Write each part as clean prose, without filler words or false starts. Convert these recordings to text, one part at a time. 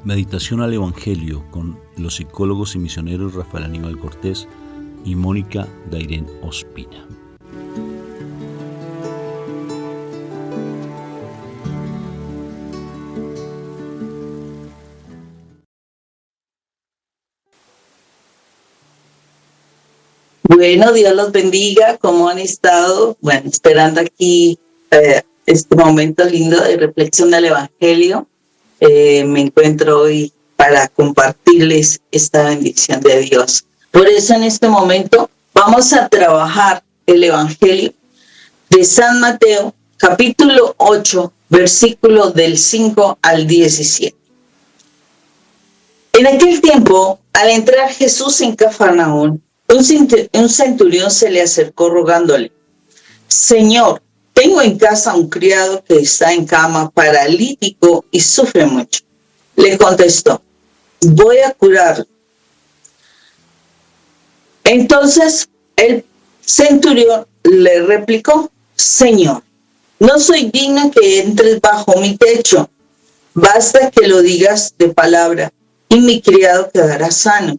Meditación al Evangelio con los psicólogos y misioneros Rafael Aníbal Cortés y Mónica Dairén Ospina. Bueno, Dios los bendiga. ¿Cómo han estado? Bueno, esperando aquí este momento lindo de reflexión del Evangelio. Me encuentro hoy para compartirles esta bendición de Dios. Por eso en este momento vamos a trabajar el Evangelio de San Mateo, capítulo 8, versículos del 5 al 17. En aquel tiempo, al entrar Jesús en Cafarnaúm, un centurión se le acercó rogándole: Señor, tengo en casa un criado que está en cama, paralítico y sufre mucho. Le contestó: voy a curarlo. Entonces el centurión le replicó: Señor, no soy digno que entres bajo mi techo. Basta que lo digas de palabra y mi criado quedará sano.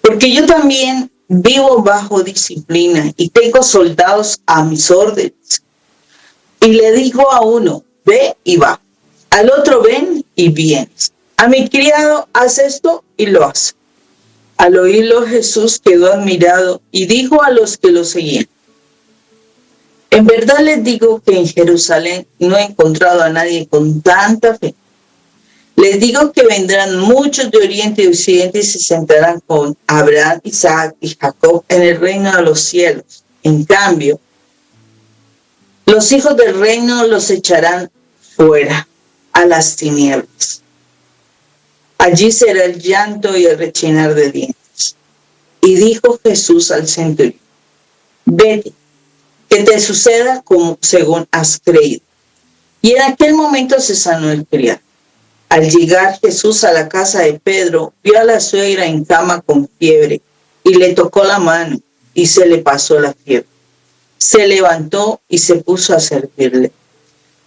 Porque yo también vivo bajo disciplina y tengo soldados a mis órdenes. Y le digo a uno: ve y va. Al otro: ven y vienes. A mi criado: haz esto, y lo hace. Al oírlo, Jesús quedó admirado y dijo a los que lo seguían: en verdad les digo que en Jerusalén no he encontrado a nadie con tanta fe. Les digo que vendrán muchos de oriente y occidente y se sentarán con Abraham, Isaac y Jacob en el reino de los cielos. En cambio, los hijos del reino los echarán fuera, a las tinieblas. Allí será el llanto y el rechinar de dientes. Y dijo Jesús al centurión: vete, que te suceda como según has creído. Y en aquel momento se sanó el criado. Al llegar Jesús a la casa de Pedro, vio a la suegra en cama con fiebre, y le tocó la mano, y se le pasó la fiebre. Se levantó y se puso a servirle.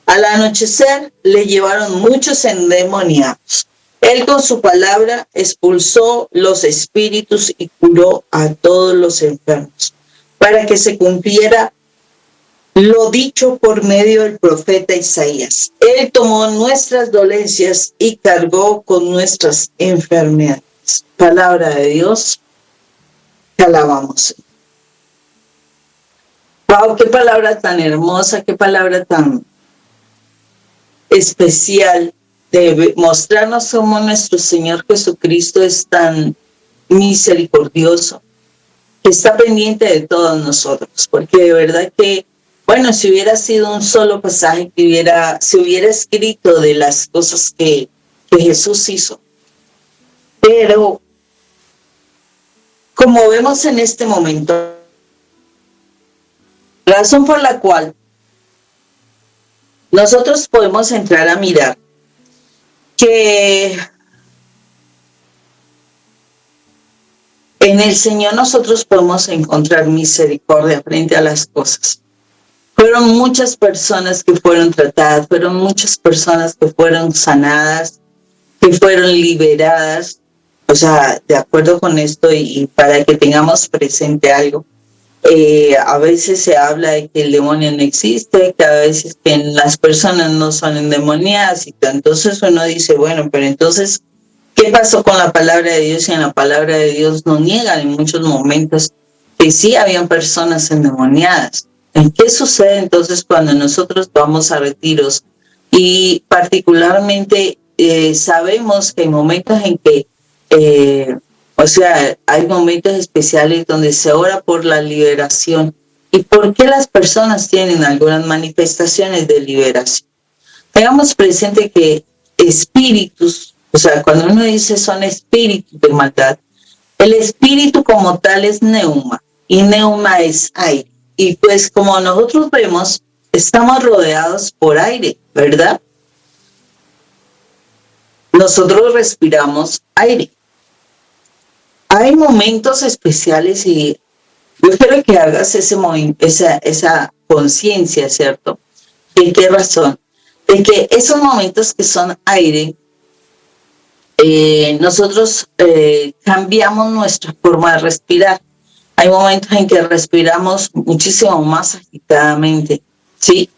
Al anochecer le llevaron muchos endemoniados. Él con su palabra expulsó los espíritus y curó a todos los enfermos, para que se cumpliera lo dicho por medio del profeta Isaías. Él tomó nuestras dolencias y cargó con nuestras enfermedades. Palabra de Dios, te alabamos. Wow, qué palabra tan hermosa, qué palabra tan especial de mostrarnos cómo nuestro Señor Jesucristo es tan misericordioso, que está pendiente de todos nosotros, porque de verdad que, bueno, si hubiera sido un solo pasaje que se hubiera escrito de las cosas que Jesús hizo. Pero, como vemos en este momento, razón por la cual nosotros podemos entrar a mirar que en el Señor nosotros podemos encontrar misericordia frente a las cosas. Fueron muchas personas que fueron tratadas, fueron muchas personas que fueron sanadas, que fueron liberadas. O sea, de acuerdo con esto y para que tengamos presente algo, a veces se habla de que el demonio no existe, que a veces que las personas no son endemoniadas y entonces uno dice, bueno, pero entonces, ¿qué pasó con la palabra de Dios? Y en la palabra de Dios nos niegan en muchos momentos que sí habían personas endemoniadas. ¿Qué sucede entonces cuando nosotros vamos a retiros? Y particularmente sabemos que hay momentos en que, hay momentos especiales donde se ora por la liberación. ¿Y por qué las personas tienen algunas manifestaciones de liberación? Tengamos presente que espíritus, o sea, cuando uno dice son espíritus de maldad, el espíritu como tal es neuma, y neuma es aire. Y pues como nosotros vemos, estamos rodeados por aire, ¿verdad? Nosotros respiramos aire. Hay momentos especiales y yo quiero que hagas esa conciencia, ¿cierto? ¿En qué razón? de que esos momentos que son aire, nosotros cambiamos nuestra forma de respirar. Hay momentos en que respiramos muchísimo más agitadamente, ¿sí?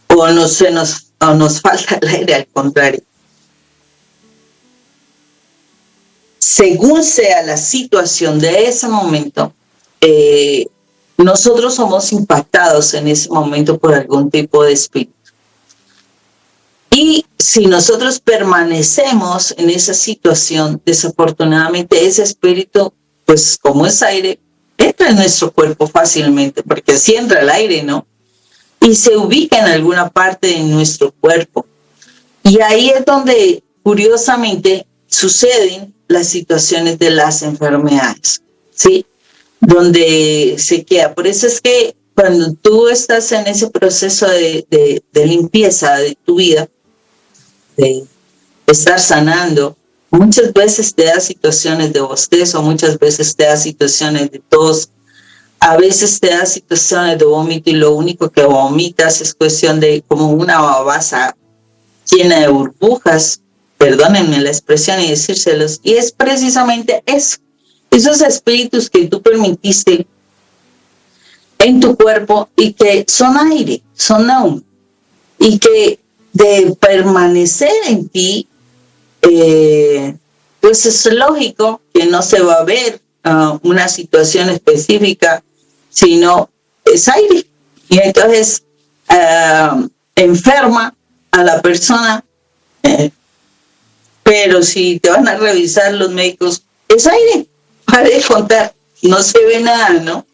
O nos falta el aire, al contrario. Según sea la situación de ese momento, nosotros somos impactados en ese momento por algún tipo de espíritu. Y si nosotros permanecemos en esa situación, desafortunadamente ese espíritu, pues como es aire, entra en nuestro cuerpo fácilmente, porque así entra el aire, ¿no? Y se ubica en alguna parte de nuestro cuerpo. Y ahí es donde, curiosamente, suceden las situaciones de las enfermedades, ¿sí? Donde se queda. Por eso es que cuando tú estás en ese proceso de limpieza de tu vida, de estar sanando, muchas veces te da situaciones de bostezo, muchas veces te da situaciones de tos, a veces te da situaciones de vómito y lo único que vomitas es cuestión de como una babasa llena de burbujas, perdónenme la expresión y decírselos, y es precisamente eso, esos espíritus que tú permitiste en tu cuerpo y que son aire, son naum, y que de permanecer en ti, pues es lógico que no se va a ver una situación específica, sino es aire. Y entonces enferma a la persona, pero si te van a revisar los médicos, es aire, para de contar, no se ve nada, ¿no?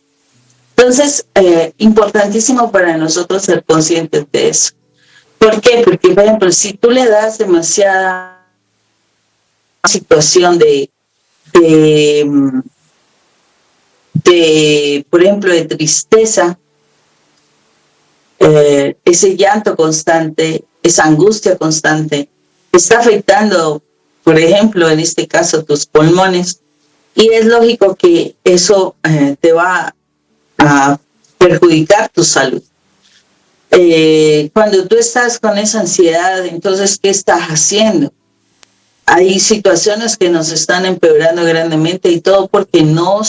Entonces, importantísimo para nosotros ser conscientes de eso. ¿Por qué? Porque, por ejemplo, si tú le das demasiada situación de por ejemplo, de tristeza, ese llanto constante, esa angustia constante, está afectando, por ejemplo, en este caso, tus pulmones, y es lógico que eso te va a perjudicar tu salud. Cuando tú estás con esa ansiedad, entonces, ¿qué estás haciendo? Hay situaciones que nos están empeorando grandemente y todo porque no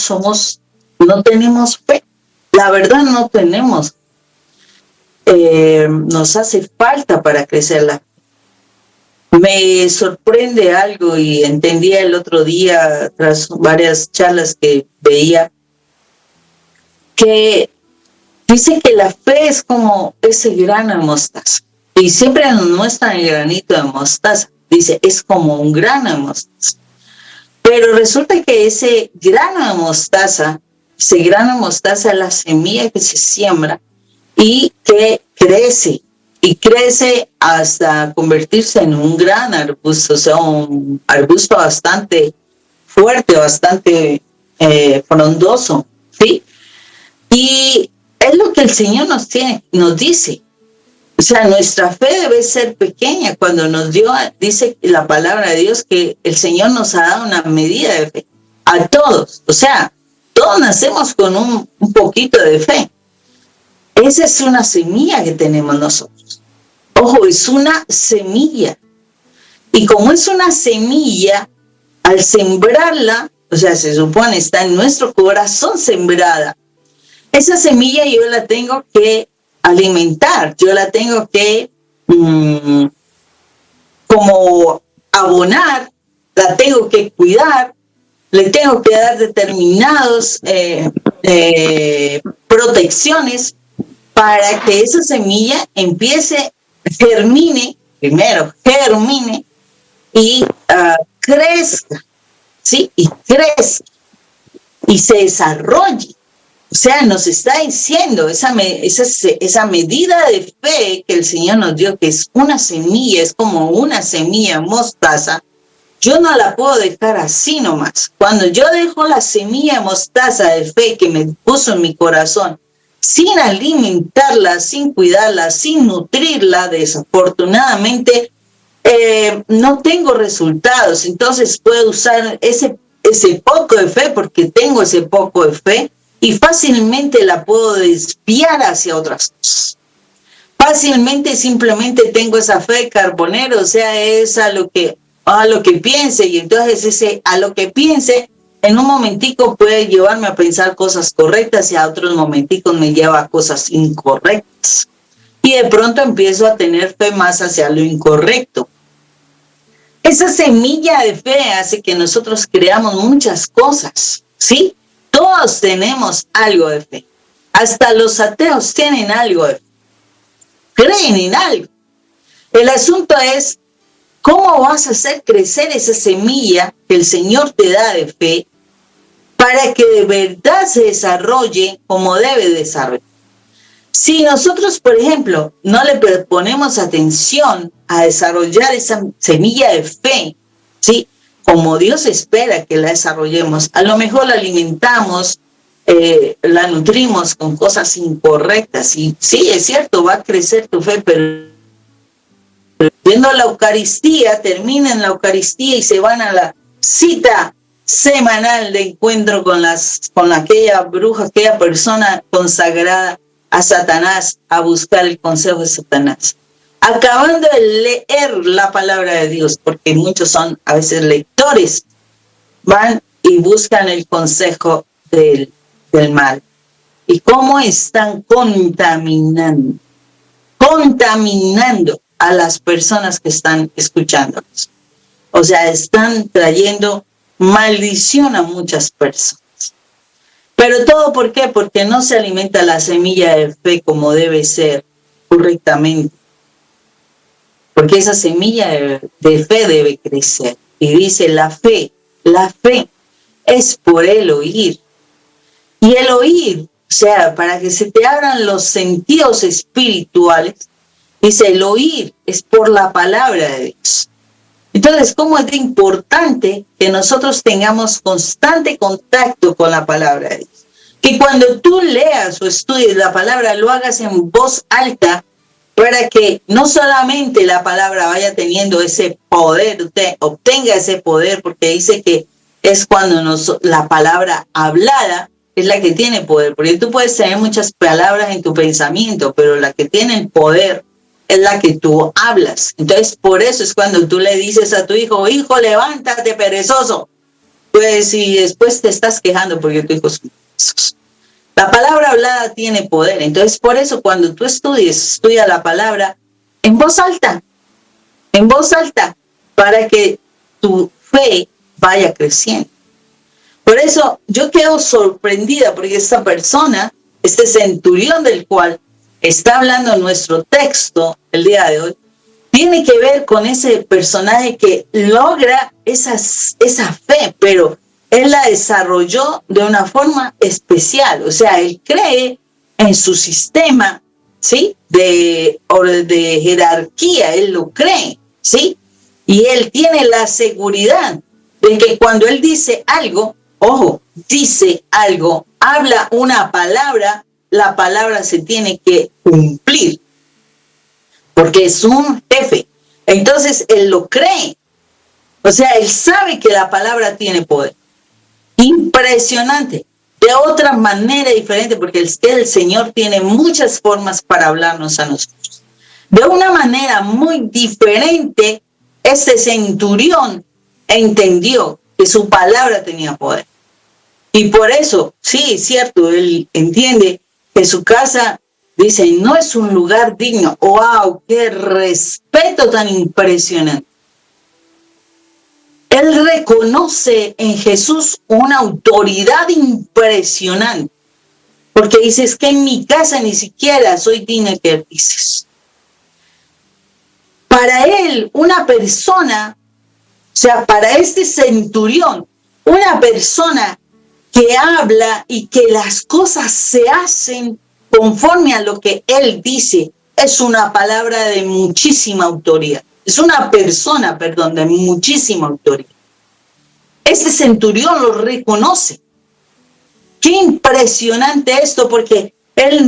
tenemos fe. La verdad no tenemos. Nos hace falta para crecer la fe. Me sorprende algo y entendía el otro día, tras varias charlas que veía, que dice que la fe es como ese grano de mostaza. Y siempre nos muestran el granito de mostaza. Dice, es como un grano de mostaza. Pero resulta que ese grano de mostaza es la semilla que se siembra y que crece. Y crece hasta convertirse en un gran arbusto, o sea, un arbusto bastante fuerte, bastante frondoso, ¿sí? Y es lo que el Señor nos dice. O sea, nuestra fe debe ser pequeña. Cuando nos dio, dice la palabra de Dios que el Señor nos ha dado una medida de fe. A todos. O sea, todos nacemos con un poquito de fe. Esa es una semilla que tenemos nosotros. Ojo, es una semilla. Y como es una semilla, al sembrarla, o sea, se supone está en nuestro corazón sembrada, esa semilla yo la tengo que alimentar, yo la tengo que como abonar, la tengo que cuidar, le tengo que dar determinados protecciones para que esa semilla germine y crezca, ¿sí? Y crezca y se desarrolle. O sea, nos está diciendo esa medida de fe que el Señor nos dio, que es una semilla, es como una semilla mostaza. Yo no la puedo dejar así nomás. Cuando yo dejo la semilla mostaza de fe que me puso en mi corazón, sin alimentarla, sin cuidarla, sin nutrirla, desafortunadamente, no tengo resultados. Entonces puedo usar ese poco de fe, porque tengo ese poco de fe, y fácilmente la puedo desviar hacia otras cosas. fácilmente simplemente tengo esa fe, Carbonero, o sea, es a lo que piense, y entonces ese a lo que piense en un momentico puede llevarme a pensar cosas correctas y a otros momenticos me lleva a cosas incorrectas. Y de pronto empiezo a tener fe más hacia lo incorrecto. Esa semilla de fe hace que nosotros creamos muchas cosas, ¿sí? Todos tenemos algo de fe. Hasta los ateos tienen algo de fe. Creen en algo. El asunto es cómo vas a hacer crecer esa semilla que el Señor te da de fe para que de verdad se desarrolle como debe desarrollar. Si nosotros, por ejemplo, no le ponemos atención a desarrollar esa semilla de fe, ¿sí? Como Dios espera que la desarrollemos, a lo mejor la alimentamos, la nutrimos con cosas incorrectas. Y sí, es cierto, va a crecer tu fe, pero viendo la Eucaristía, terminan la Eucaristía y se van a la cita semanal de encuentro con aquella bruja, aquella persona consagrada a Satanás, a buscar el consejo de Satanás. Acabando de leer la palabra de Dios, porque muchos son a veces lectores, van y buscan el consejo del mal. ¿Y cómo están contaminando a las personas que están escuchándolos? O sea, están trayendo maldición a muchas personas. Pero todo, ¿por qué? Porque no se alimenta la semilla de fe como debe ser correctamente. Porque esa semilla de fe debe crecer. Y dice la fe es por el oír. Y el oír, o sea, para que se te abran los sentidos espirituales, dice el oír es por la palabra de Dios. Entonces, ¿cómo es de importante que nosotros tengamos constante contacto con la palabra de Dios? Que cuando tú leas o estudies la palabra, lo hagas en voz alta para que no solamente la palabra vaya teniendo ese poder, usted obtenga ese poder, porque dice que es cuando la palabra hablada es la que tiene poder, porque tú puedes tener muchas palabras en tu pensamiento, pero la que tiene el poder es la que tú hablas. Entonces, por eso es cuando tú le dices a tu hijo, hijo, levántate, perezoso. Pues, y después te estás quejando porque tu hijo es perezoso. La palabra hablada tiene poder. Entonces, por eso, cuando tú estudia la palabra en voz alta, para que tu fe vaya creciendo. Por eso, yo quedo sorprendida porque esta persona, este centurión del cual está hablando nuestro texto el día de hoy, tiene que ver con ese personaje que logra esa fe, pero él la desarrolló de una forma especial. O sea, él cree en su sistema, ¿sí? De jerarquía, él lo cree, ¿sí? Y él tiene la seguridad de que cuando él dice algo, ojo, dice algo, habla una palabra, la palabra se tiene que cumplir, porque es un jefe. Entonces, él lo cree. O sea, él sabe que la palabra tiene poder. Impresionante. De otra manera diferente, porque el Señor tiene muchas formas para hablarnos a nosotros. De una manera muy diferente, este centurión entendió que su palabra tenía poder. Y por eso, sí, es cierto, él entiende que su casa, dice, no es un lugar digno. ¡Wow! ¡Qué respeto tan impresionante! Él reconoce en Jesús una autoridad impresionante. Porque dice, es que en mi casa ni siquiera soy digno de que pises. Para él, una persona, o sea, para este centurión, una persona que habla y que las cosas se hacen conforme a lo que él dice, es una palabra de muchísima autoridad. Es una persona, de muchísima autoridad. Este centurión lo reconoce. Qué impresionante esto, porque él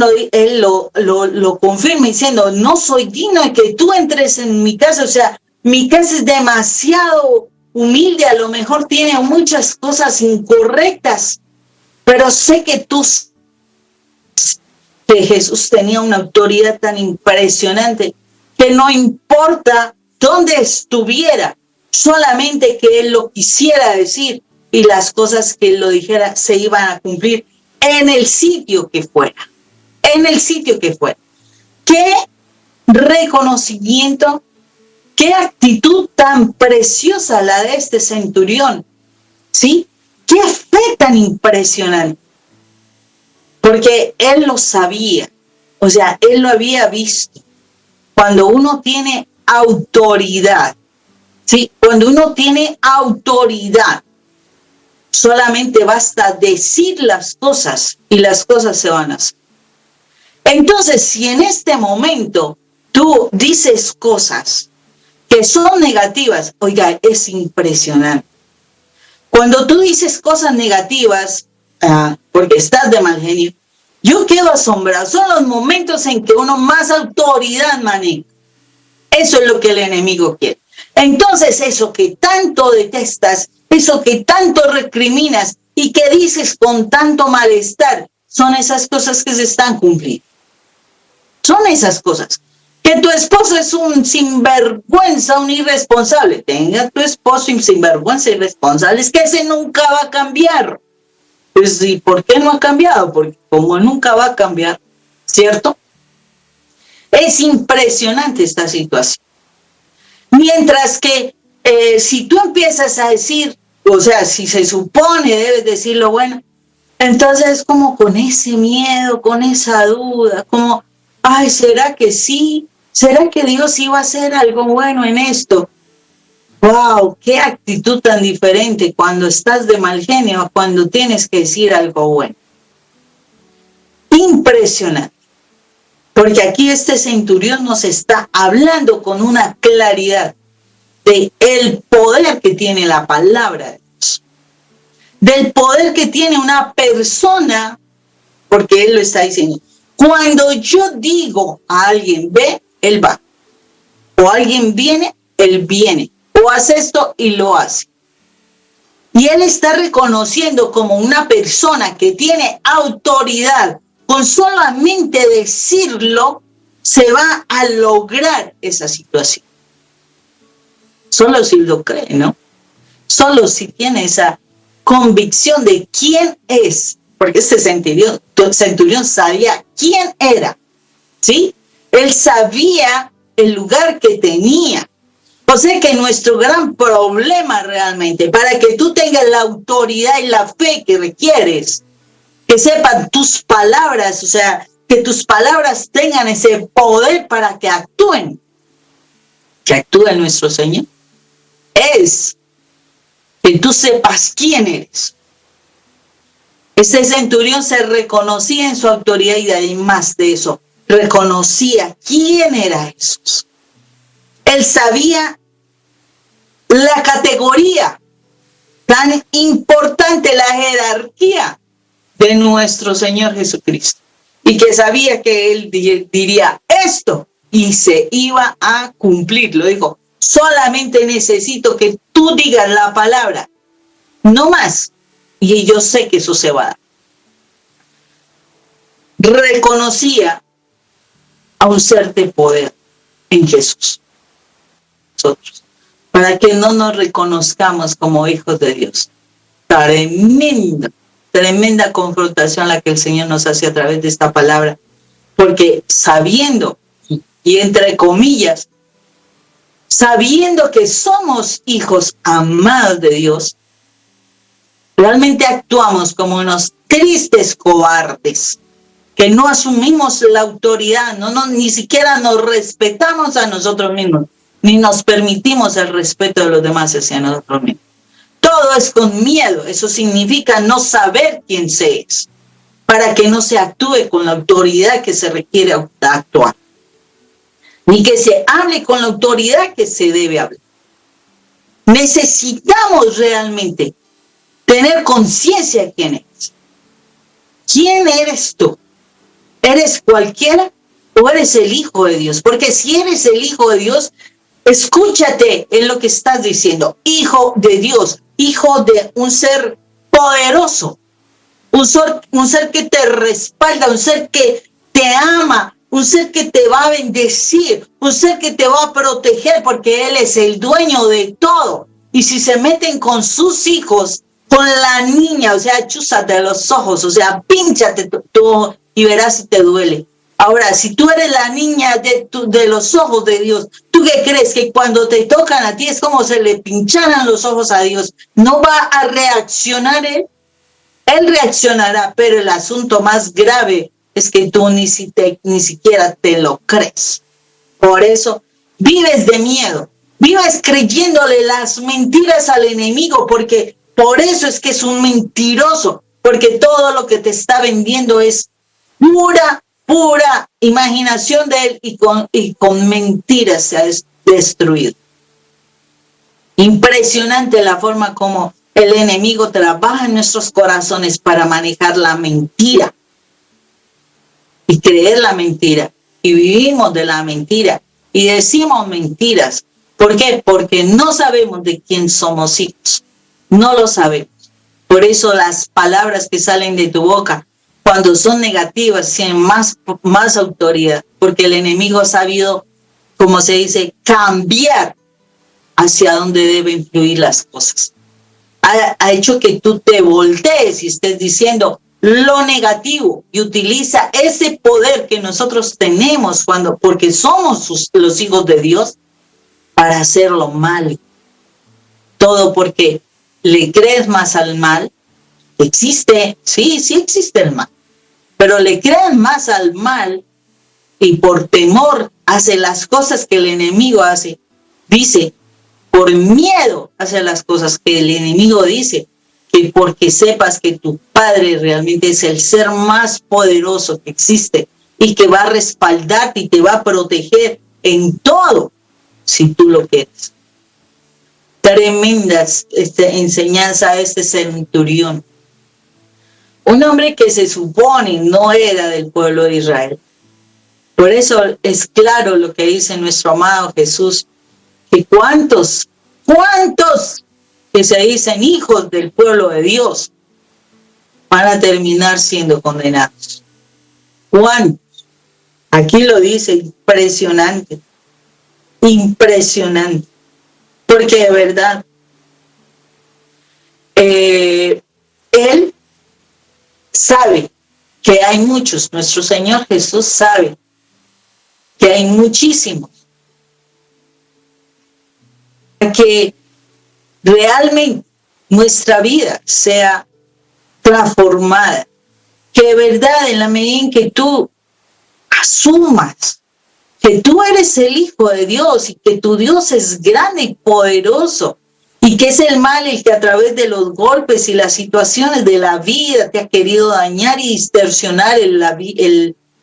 lo confirma diciendo, no soy digno de que tú entres en mi casa. O sea, mi casa es demasiado humilde, a lo mejor tiene muchas cosas incorrectas, pero sé que tú que Jesús tenía una autoridad tan impresionante que no importa dónde estuviera, solamente que Él lo quisiera decir y las cosas que Él lo dijera se iban a cumplir en el sitio que fuera, en el sitio que fuera. ¡Qué reconocimiento! ¡Qué actitud tan preciosa la de este centurión! ¿Sí? ¡Qué fe tan impresionante! Porque él lo sabía, o sea, él lo había visto. Cuando uno tiene autoridad, ¿sí? Cuando uno tiene autoridad, solamente basta decir las cosas y las cosas se van a hacer. Entonces, si en este momento tú dices cosas que son negativas, oiga, es impresionante. Cuando tú dices cosas negativas, porque estás de mal genio, yo quedo asombrado. Son los momentos en que uno más autoridad maneja. Eso es lo que el enemigo quiere. Entonces, eso que tanto detestas, eso que tanto recriminas y que dices con tanto malestar, son esas cosas que se están cumpliendo. Son esas cosas. Que tu esposo es un sinvergüenza, un irresponsable. Tenga tu esposo un sinvergüenza, irresponsable. Es que ese nunca va a cambiar. Pues, ¿y por qué no ha cambiado? Porque como nunca va a cambiar, ¿cierto? Es impresionante esta situación. Mientras que si tú empiezas a decir, o sea, si se supone debes decir lo bueno, entonces como con ese miedo, con esa duda, como, ay, ¿será que sí? ¿Será que Dios iba a hacer algo bueno en esto? ¡Wow! ¡Qué actitud tan diferente cuando estás de mal genio, cuando tienes que decir algo bueno! Impresionante. Porque aquí este centurión nos está hablando con una claridad de el poder que tiene la palabra de Dios. Del poder que tiene una persona, porque él lo está diciendo. Cuando yo digo a alguien, ve, él va. O alguien viene, él viene. O hace esto y lo hace. Y él está reconociendo como una persona que tiene autoridad. Con solamente decirlo, se va a lograr esa situación. Solo si lo cree, ¿no? Solo si tiene esa convicción de quién es. Porque este centurión sabía quién era. ¿Sí? Él sabía el lugar que tenía. O sea que nuestro gran problema realmente, para que tú tengas la autoridad y la fe que requieres, que sepan tus palabras, o sea, que tus palabras tengan ese poder para que actúe nuestro Señor, es que tú sepas quién eres. Este centurión se reconocía en su autoridad y además de eso, reconocía quién era Jesús. Él sabía la categoría tan importante, la jerarquía de nuestro Señor Jesucristo. Y que sabía que Él diría esto y se iba a cumplir. Lo dijo, solamente necesito que tú digas la palabra, no más. Y yo sé que eso se va a dar. Reconocía a un ser de poder en Jesús. Nosotros, para que no nos reconozcamos como hijos de Dios. Tremenda confrontación la que el Señor nos hace a través de esta palabra. Porque sabiendo, y entre comillas, sabiendo que somos hijos amados de Dios, realmente actuamos como unos tristes cobardes, que no asumimos la autoridad, ni siquiera nos respetamos a nosotros mismos, ni nos permitimos el respeto de los demás hacia nosotros mismos. Todo es con miedo, eso significa no saber quién se es, para que no se actúe con la autoridad que se requiere actuar, ni que se hable con la autoridad que se debe hablar. Necesitamos realmente tener conciencia de quién eres. ¿Quién eres tú? ¿Eres cualquiera o eres el Hijo de Dios? Porque si eres el Hijo de Dios, escúchate en lo que estás diciendo. Hijo de Dios, hijo de un ser poderoso, un ser que te respalda, un ser que te ama, un ser que te va a bendecir, un ser que te va a proteger porque Él es el dueño de todo. Y si se meten con sus hijos, con la niña, o sea, chúzate los ojos, o sea, pínchate tu ojo y verás si te duele. Ahora, si tú eres la niña de los ojos de Dios, ¿tú qué crees? Que cuando te tocan a ti es como se le pincharan los ojos a Dios. ¿No va a reaccionar Él? Él reaccionará, pero el asunto más grave es que tú ni siquiera te lo crees. Por eso vives de miedo, vives creyéndole las mentiras al enemigo, porque por eso es que es un mentiroso, porque todo lo que te está vendiendo es pura imaginación de él y con mentiras se ha destruido. Impresionante la forma como el enemigo trabaja en nuestros corazones para manejar la mentira y creer la mentira. Y vivimos de la mentira y decimos mentiras. ¿Por qué? Porque no sabemos de quién somos hijos. No lo sabemos. Por eso las palabras que salen de tu boca, cuando son negativas, tienen más autoridad. Porque el enemigo ha sabido, como se dice, cambiar hacia dónde deben fluir las cosas. Ha hecho que tú te voltees y estés diciendo lo negativo y utiliza ese poder que nosotros tenemos porque somos los hijos de Dios para hacerlo mal. Todo porque le crees más al mal. Existe, sí existe el mal, pero le crees más al mal y por temor hace las cosas que el enemigo hace. Dice, por miedo hace las cosas que el enemigo dice, que porque sepas que tu Padre realmente es el ser más poderoso que existe y que va a respaldarte y te va a proteger en todo si tú lo quieres. Tremenda enseñanza a este centurión. Un hombre que se supone no era del pueblo de Israel. Por eso es claro lo que dice nuestro amado Jesús, que cuántos que se dicen hijos del pueblo de Dios van a terminar siendo condenados. ¿Cuántos? Aquí lo dice, impresionante. Porque de verdad, Él sabe que hay muchos, nuestro Señor Jesús sabe que hay muchísimos, que realmente nuestra vida sea transformada, que de verdad en la medida en que tú asumas que tú eres el Hijo de Dios y que tu Dios es grande y poderoso y que es el mal el que a través de los golpes y las situaciones de la vida te ha querido dañar y distorsionar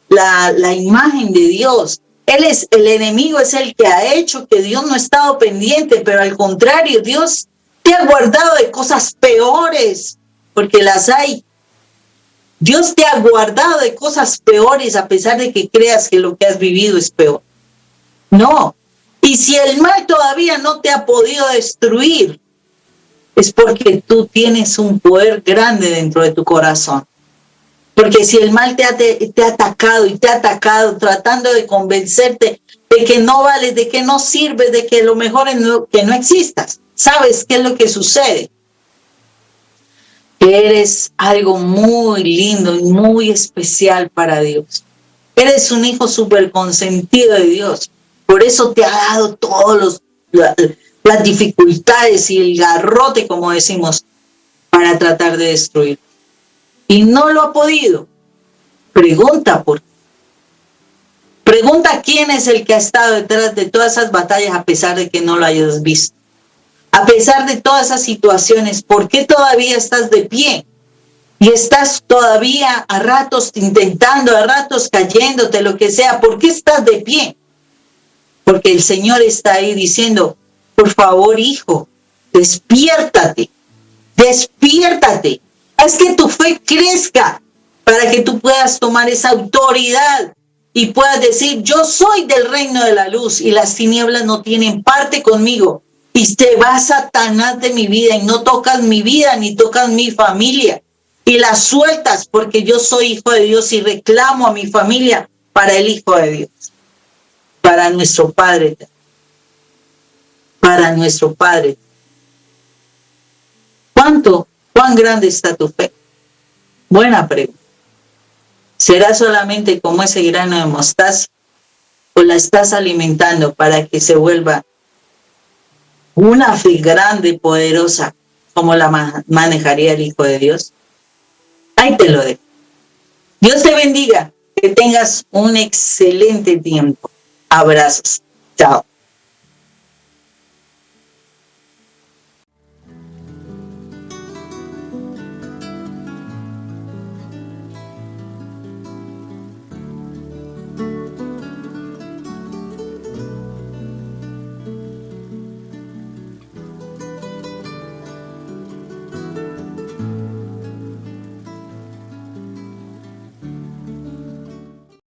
la imagen de Dios. El enemigo es el que ha hecho que Dios no ha estado pendiente, pero al contrario, Dios te ha guardado de cosas peores, porque las hay. Dios te ha guardado de cosas peores a pesar de que creas que lo que has vivido es peor. No. Y si el mal todavía no te ha podido destruir, es porque tú tienes un poder grande dentro de tu corazón. Porque si el mal te ha atacado y te ha atacado tratando de convencerte de que no vales, de que no sirves, de que lo mejor es que no existas, ¿sabes qué es lo que sucede? Que eres algo muy lindo y muy especial para Dios. Eres un hijo súper consentido de Dios. Por eso te ha dado todas las dificultades y el garrote, como decimos, para tratar de destruir. Y no lo ha podido. Pregunta por qué. Pregunta quién es el que ha estado detrás de todas esas batallas a pesar de que no lo hayas visto. A pesar de todas esas situaciones, ¿por qué todavía estás de pie? Y estás todavía a ratos intentando, a ratos cayéndote, lo que sea. ¿Por qué estás de pie? Porque el Señor está ahí diciendo, por favor, hijo, despiértate, despiértate. Haz que tu fe crezca para que tú puedas tomar esa autoridad y puedas decir, yo soy del reino de la luz y las tinieblas no tienen parte conmigo. Y te va Satanás de mi vida y no tocas mi vida ni tocas mi familia. y la sueltas porque yo soy hijo de Dios y reclamo a mi familia para el Hijo de Dios, para nuestro Padre, para nuestro Padre. ¿Cuán grande está tu fe? Buena pregunta. ¿Será solamente como ese grano de mostaza o la estás alimentando para que se vuelva una fe grande y poderosa como la manejaría el Hijo de Dios? Ahí te lo dejo. Dios te bendiga, que tengas un excelente tiempo. Abrazos. Chao.